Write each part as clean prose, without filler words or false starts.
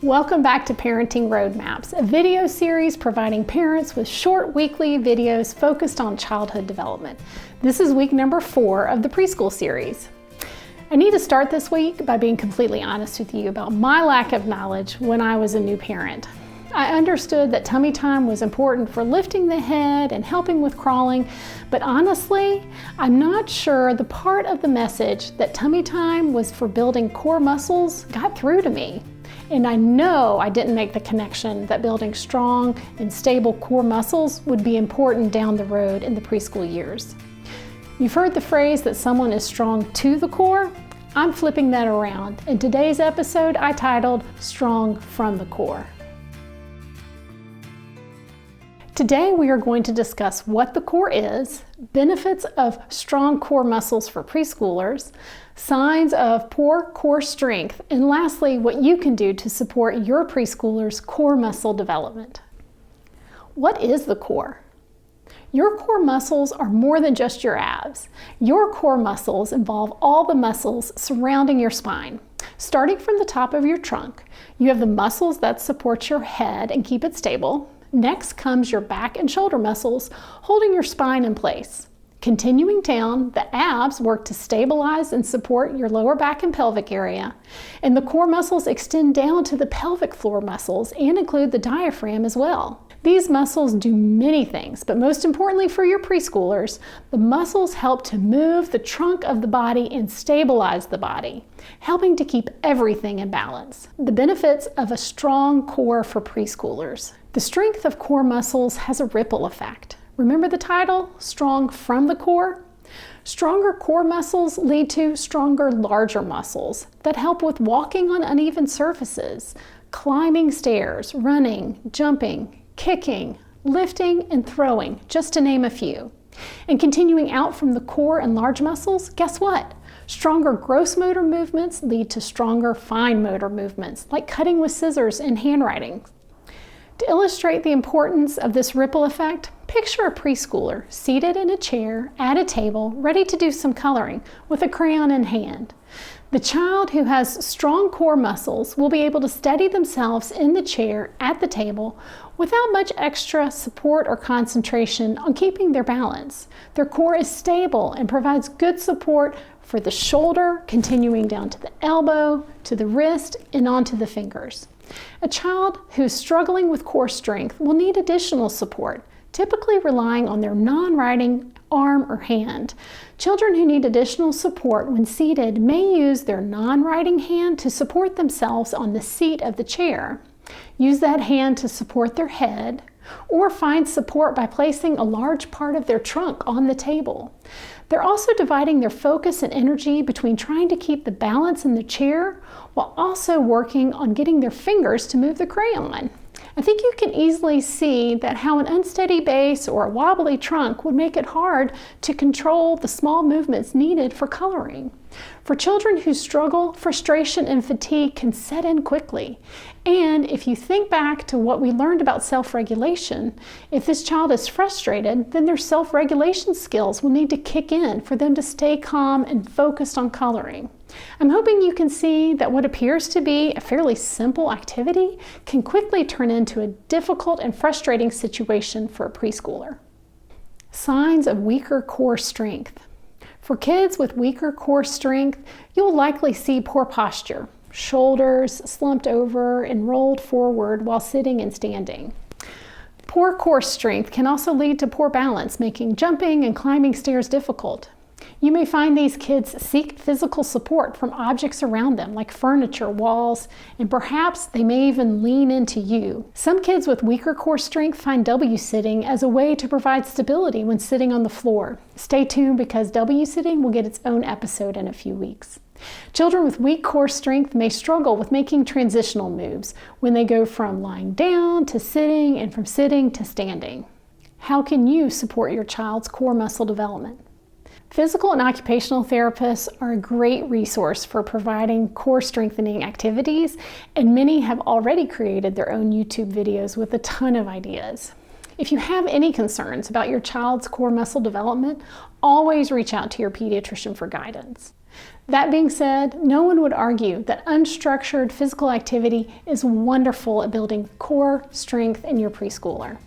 Welcome back to Parenting Roadmaps, a video series providing parents with short weekly videos focused on childhood development. This is week number 4 of the preschool series. I need to start this week by being completely honest with you about my lack of knowledge when I was a new parent. I understood that tummy time was important for lifting the head and helping with crawling, but honestly, I'm not sure the part of the message that tummy time was for building core muscles got through to me. And I know I didn't make the connection that building strong and stable core muscles would be important down the road in the preschool years. You've heard the phrase that someone is strong to the core? I'm flipping that around. In today's episode, I titled Strong from the Core. Today we are going to discuss what the core is, benefits of strong core muscles for preschoolers, signs of poor core strength, and lastly, what you can do to support your preschoolers' core muscle development. What is the core? Your core muscles are more than just your abs. Your core muscles involve all the muscles surrounding your spine. Starting from the top of your trunk, you have the muscles that support your head and keep it stable. Next comes your back and shoulder muscles holding your spine in place. Continuing down, the abs work to stabilize and support your lower back and pelvic area, and the core muscles extend down to the pelvic floor muscles and include the diaphragm as well. These muscles do many things, but most importantly for your preschoolers, the muscles help to move the trunk of the body and stabilize the body, helping to keep everything in balance. The benefits of a strong core for preschoolers. The strength of core muscles has a ripple effect. Remember the title, Strong from the Core? Stronger core muscles lead to stronger, larger muscles that help with walking on uneven surfaces, climbing stairs, running, jumping, kicking, lifting, and throwing, just to name a few. And continuing out from the core and large muscles, guess what? Stronger gross motor movements lead to stronger fine motor movements, like cutting with scissors and handwriting. To illustrate the importance of this ripple effect, picture a preschooler seated in a chair at a table, ready to do some coloring with a crayon in hand. The child who has strong core muscles will be able to steady themselves in the chair at the table without much extra support or concentration on keeping their balance. Their core is stable and provides good support for the shoulder, continuing down to the elbow, to the wrist, and onto the fingers. A child who is struggling with core strength will need additional support, typically relying on their non-riding arm or hand. Children who need additional support when seated may use their non-riding hand to support themselves on the seat of the chair, use that hand to support their head, or find support by placing a large part of their trunk on the table. They're also dividing their focus and energy between trying to keep the balance in the chair while also working on getting their fingers to move the crayon. I think you can easily see that how an unsteady base or a wobbly trunk would make it hard to control the small movements needed for coloring. For children who struggle, frustration and fatigue can set in quickly. And if you think back to what we learned about self-regulation, if this child is frustrated, then their self-regulation skills will need to kick in for them to stay calm and focused on coloring. I'm hoping you can see that what appears to be a fairly simple activity can quickly turn into a difficult and frustrating situation for a preschooler. Signs of weaker core strength. For kids with weaker core strength, you'll likely see poor posture, shoulders slumped over and rolled forward while sitting and standing. Poor core strength can also lead to poor balance, making jumping and climbing stairs difficult. You may find these kids seek physical support from objects around them, like furniture, walls, and perhaps they may even lean into you. Some kids with weaker core strength find W-sitting as a way to provide stability when sitting on the floor. Stay tuned because W-sitting will get its own episode in a few weeks. Children with weak core strength may struggle with making transitional moves when they go from lying down to sitting and from sitting to standing. How can you support your child's core muscle development? Physical and occupational therapists are a great resource for providing core strengthening activities, and many have already created their own YouTube videos with a ton of ideas. If you have any concerns about your child's core muscle development, always reach out to your pediatrician for guidance. That being said, no one would argue that unstructured physical activity is wonderful at building core strength in your preschooler.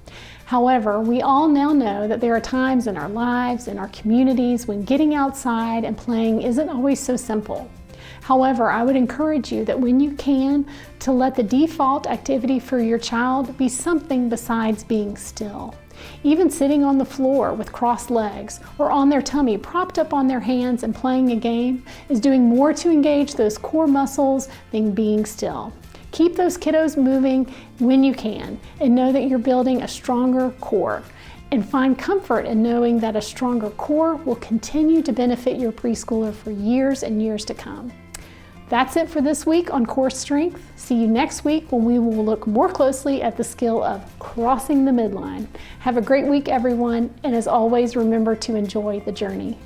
However, we all now know that there are times in our lives, in our communities, when getting outside and playing isn't always so simple. However, I would encourage you that when you can, to let the default activity for your child be something besides being still. Even sitting on the floor with crossed legs or on their tummy propped up on their hands and playing a game is doing more to engage those core muscles than being still. Keep those kiddos moving when you can and know that you're building a stronger core. And find comfort in knowing that a stronger core will continue to benefit your preschooler for years and years to come. That's it for this week on core strength. See you next week when we will look more closely at the skill of crossing the midline. Have a great week, everyone, and as always, remember to enjoy the journey.